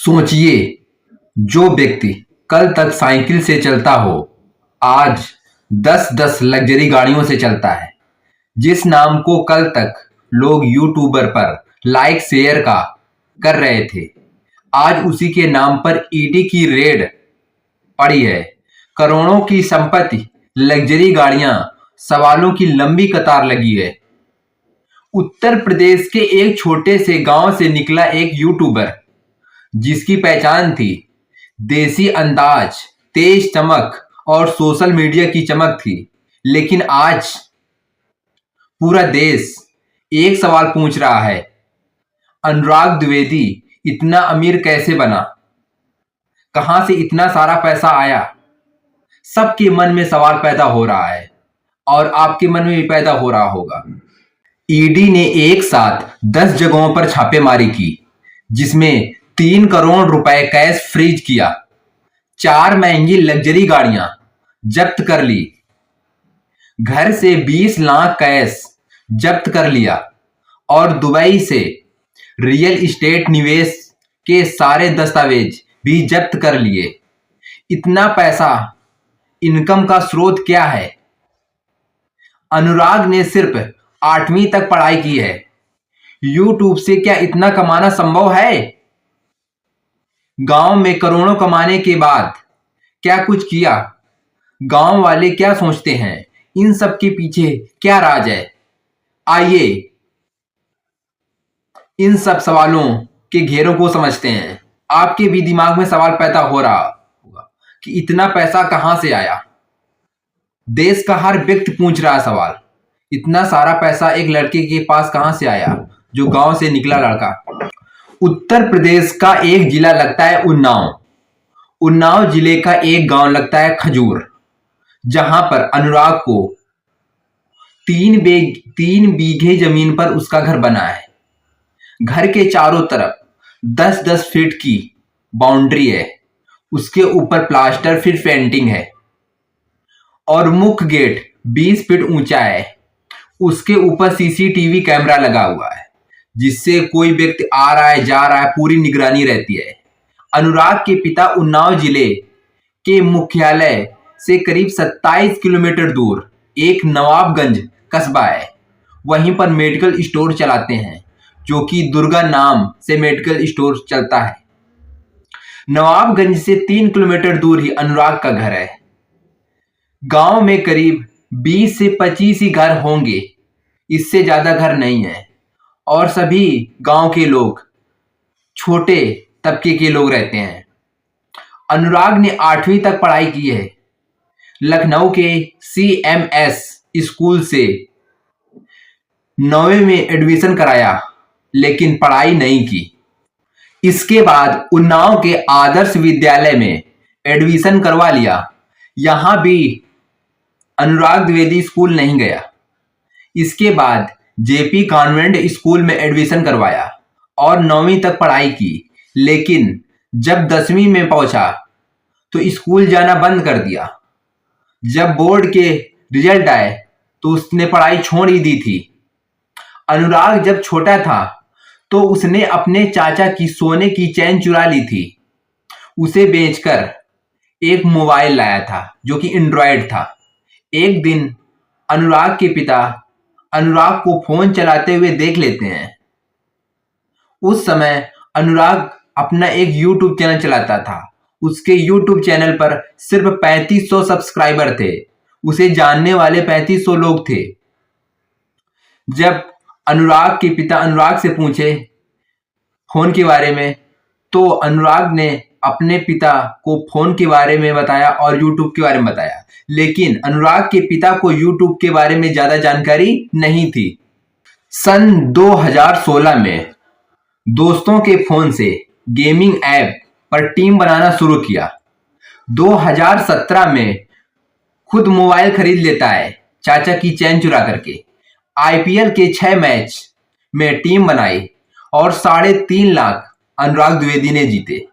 सोचिए, जो व्यक्ति कल तक साइकिल से चलता हो, आज 10-10 लग्जरी गाड़ियों से चलता है। जिस नाम को कल तक लोग यूट्यूबर पर लाइक शेयर का कर रहे थे, आज उसी के नाम पर ईडी की रेड पड़ी है। करोड़ों की संपत्ति, लग्जरी गाड़ियां, सवालों की लंबी कतार लगी है। उत्तर प्रदेश के एक छोटे से गांव से निकला एक यूट्यूबर, जिसकी पहचान थी देसी अंदाज, तेज चमक और सोशल मीडिया की चमक थी। लेकिन आज पूरा देश एक सवाल पूछ रहा है, अनुराग द्विवेदी इतना अमीर कैसे बना? कहां से इतना सारा पैसा आया? सबके मन में सवाल पैदा हो रहा है और आपके मन में भी पैदा हो रहा होगा। ईडी ने एक साथ 10 जगहों पर छापेमारी की, जिसमें 3 करोड़ रुपए कैश फ्रीज किया, 4 महंगी लग्जरी गाड़ियां जब्त कर ली, घर से 20 लाख कैश जब्त कर लिया और दुबई से रियल एस्टेट निवेश के सारे दस्तावेज भी जब्त कर लिए। इतना पैसा, इनकम का स्रोत क्या है? अनुराग ने सिर्फ 8वीं तक पढ़ाई की है। यूट्यूब से क्या इतना कमाना संभव है? गांव में करोड़ों कमाने के बाद क्या कुछ किया? गांव वाले क्या सोचते हैं? इन सब के पीछे क्या राज है? आइए इन सब सवालों के घेरों को समझते हैं। आपके भी दिमाग में सवाल पैदा हो रहा होगा कि इतना पैसा कहां से आया। देश का हर व्यक्ति पूछ रहा है सवाल, इतना सारा पैसा एक लड़के के पास कहां से आया, जो गांव से निकला लड़का। उत्तर प्रदेश का एक जिला लगता है उन्नाव। उन्नाव जिले का एक गांव लगता है खजूर, जहां पर अनुराग को 3 बीघे जमीन पर उसका घर बना है। घर के चारों तरफ 10-10 फीट की बाउंड्री है। उसके ऊपर प्लास्टर फिर पेंटिंग है और मुख्य गेट 20 फीट ऊंचा है। उसके ऊपर सीसीटीवी कैमरा लगा हुआ है, जिससे कोई व्यक्ति आ रहा है, जा रहा है, पूरी निगरानी रहती है। अनुराग के पिता उन्नाव जिले के मुख्यालय से करीब 27 किलोमीटर दूर एक नवाबगंज कस्बा है। वहीं पर मेडिकल स्टोर चलाते हैं, जो कि दुर्गा नाम से मेडिकल स्टोर चलता है। नवाबगंज से 3 किलोमीटर दूर ही अनुराग का घर है। गांव में करीब 20 से 25 ही घर होंगे, इससे ज्यादा घर नहीं है। और सभी गांव के लोग छोटे तबके के लोग रहते हैं। अनुराग ने 8वीं तक पढ़ाई की है। लखनऊ के CMS स्कूल से 9वीं में एडमिशन कराया, लेकिन पढ़ाई नहीं की। इसके बाद उन्नाव के आदर्श विद्यालय में एडमिशन करवा लिया। यहां भी अनुराग द्विवेदी स्कूल नहीं गया। इसके बाद JP कॉन्वेंट स्कूल में एडमिशन करवाया और 9वीं तक पढ़ाई की। लेकिन जब 10वीं में पहुंचा तो स्कूल जाना बंद कर दिया। जब बोर्ड के रिजल्ट आए तो उसने पढ़ाई छोड़ ही दी थी। अनुराग जब छोटा था तो उसने अपने चाचा की सोने की चेन चुरा ली थी। उसे बेचकर एक मोबाइल लाया था, जो कि एंड्रॉयड था। एक दिन अनुराग के पिता अनुराग को फोन चलाते हुए देख लेते हैं। उस समय अनुराग अपना एक यूट्यूब चैनल चलाता था। उसके यूट्यूब चैनल पर सिर्फ 3500 सब्सक्राइबर थे। उसे जानने वाले 3500 लोग थे। जब अनुराग के पिता अनुराग से पूछे फोन के बारे में, तो अनुराग ने अपने पिता को फोन के बारे में बताया और यूट्यूब के बारे में बताया। लेकिन अनुराग के पिता को यूट्यूब के बारे में ज्यादा जानकारी नहीं थी। सन 2016 में दोस्तों के फोन से गेमिंग ऐप पर टीम बनाना शुरू किया। 2017 में खुद मोबाइल खरीद लेता है, चाचा की चैन चुरा करके। IPL के 6 मैच में टीम बनाई और 3.5 लाख अनुराग द्विवेदी ने जीते,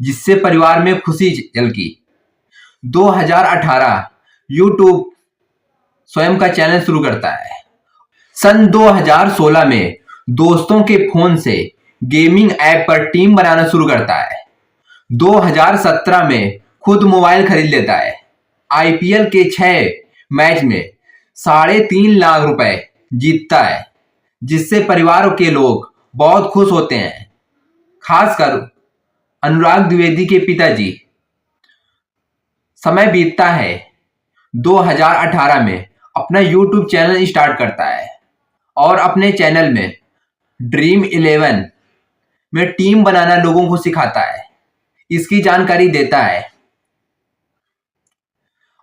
जिससे परिवार में खुशी झलकी। 2018 यूट्यूब स्वयं का चैनल शुरू करता है। सन 2016 में दोस्तों के फोन से गेमिंग ऐप पर टीम बनाना शुरू करता है। 2017 में खुद मोबाइल खरीद लेता है। आईपीएल के 6 मैच में 3.5 लाख रुपए जीतता है, जिससे परिवार के लोग बहुत खुश होते हैं, खासकर अनुराग द्विवेदी के पिताजी। समय बीतता है, 2018 में अपना यूट्यूब चैनल स्टार्ट करता है और अपने चैनल में ड्रीम 11 में टीम बनाना लोगों को सिखाता है, इसकी जानकारी देता है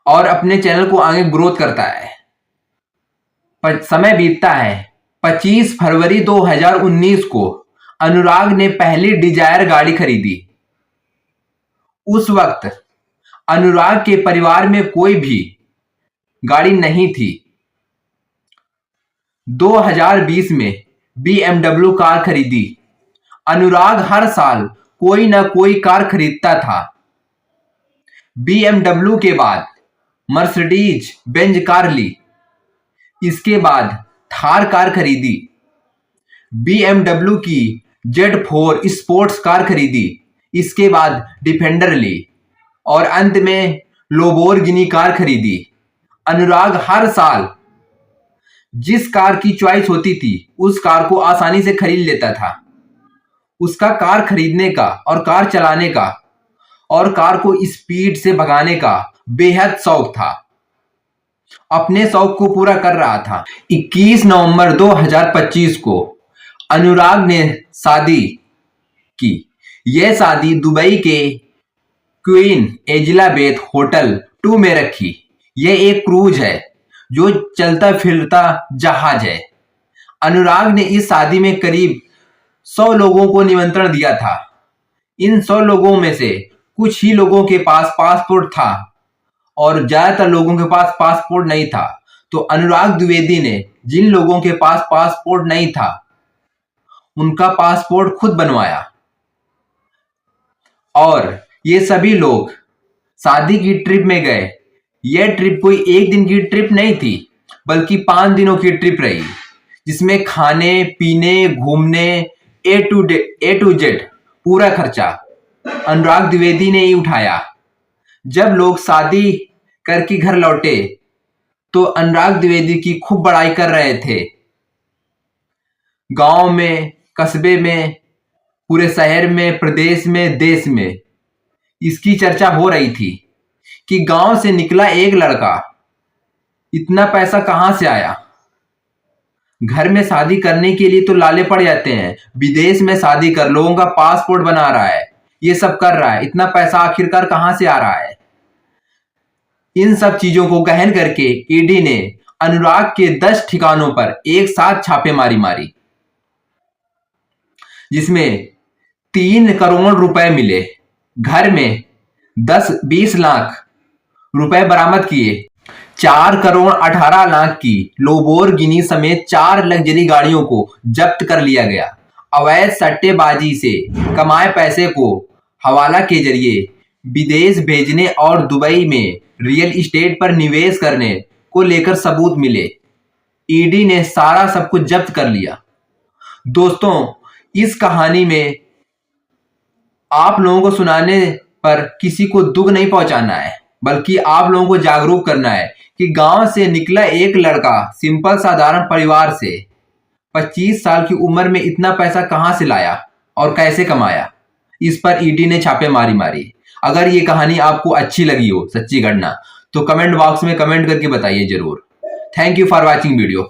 और अपने चैनल को आगे ग्रोथ करता है। समय बीतता है, 25 फरवरी 2019 को अनुराग ने पहली डिजायर गाड़ी खरीदी। उस वक्त अनुराग के परिवार में कोई भी गाड़ी नहीं थी। 2020 में BMW कार खरीदी। अनुराग हर साल कोई ना कोई कार खरीदता था। BMW के बाद मर्सिडीज बेंज कार ली। इसके बाद थार कार खरीदी। BMW की Z4 स्पोर्ट्स कार खरीदी। इसके बाद डिफेंडर ली और अंत में लोबोर्गिनी कार खरीदी। अनुराग हर साल जिस कार की चॉइस होती थी उस कार को आसानी से खरीद लेता था। उसका कार खरीदने का और कार चलाने का और कार को स्पीड से भगाने का बेहद शौक था। अपने शौक को पूरा कर रहा था। 21 नवंबर 2025 को अनुराग ने शादी की। यह शादी दुबई के क्वीन एलिजाबेथ होटल 2 में रखी। यह एक क्रूज है जो चलता फिरता जहाज है। अनुराग ने इस शादी में करीब 100 लोगों को निमंत्रण दिया था। इन 100 लोगों में से कुछ ही लोगों के पास पासपोर्ट था और ज्यादातर लोगों के पास पासपोर्ट नहीं था। तो अनुराग द्विवेदी ने जिन लोगों के पास पासपोर्ट नहीं था उनका पासपोर्ट खुद बनवाया और ये सभी लोग शादी की ट्रिप में गए। यह ट्रिप कोई एक दिन की ट्रिप नहीं थी बल्कि 5 दिनों की ट्रिप रही, जिसमें खाने पीने घूमने ए टू जेड पूरा खर्चा अनुराग द्विवेदी ने ही उठाया। जब लोग शादी करके घर लौटे तो अनुराग द्विवेदी की खूब बड़ाई कर रहे थे। गांव में, कस्बे में, पूरे शहर में, प्रदेश में, देश में इसकी चर्चा हो रही थी कि गांव से निकला एक लड़का, इतना पैसा कहां से आया। घर में शादी करने के लिए तो लाले पड़ जाते हैं, विदेश में शादी कर, लोगों का पासपोर्ट बना रहा है, ये सब कर रहा है, इतना पैसा आखिरकार कहां से आ रहा है। इन सब चीजों को गहन करके ईडी ने अनुराग के 10 ठिकानों पर एक साथ छापेमारी मारी, जिसमें 3 करोड़ रुपए मिले। घर में 10-20 लाख रुपए बरामद किए। 4 करोड़ 18 लाख की लोबोर्गिनी समेत 4 लग्जरी गाड़ियों को जब्त कर लिया गया। अवैध सट्टेबाजी से कमाए पैसे को हवाला के जरिए विदेश भेजने और दुबई में रियल एस्टेट पर निवेश करने को लेकर सबूत मिले। ईडी ने सारा सब कुछ जब्त कर लिया। दोस्तों, इस कहानी में आप लोगों को सुनाने पर किसी को दुख नहीं पहुंचाना है, बल्कि आप लोगों को जागरूक करना है कि गांव से निकला एक लड़का सिंपल साधारण परिवार से 25 साल की उम्र में इतना पैसा कहां से लाया और कैसे कमाया, इस पर ईडी ने छापेमारी मारी। अगर ये कहानी आपको अच्छी लगी हो, सच्ची घटना, तो कमेंट बॉक्स में कमेंट करके बताइए जरूर। Thank you for watching video.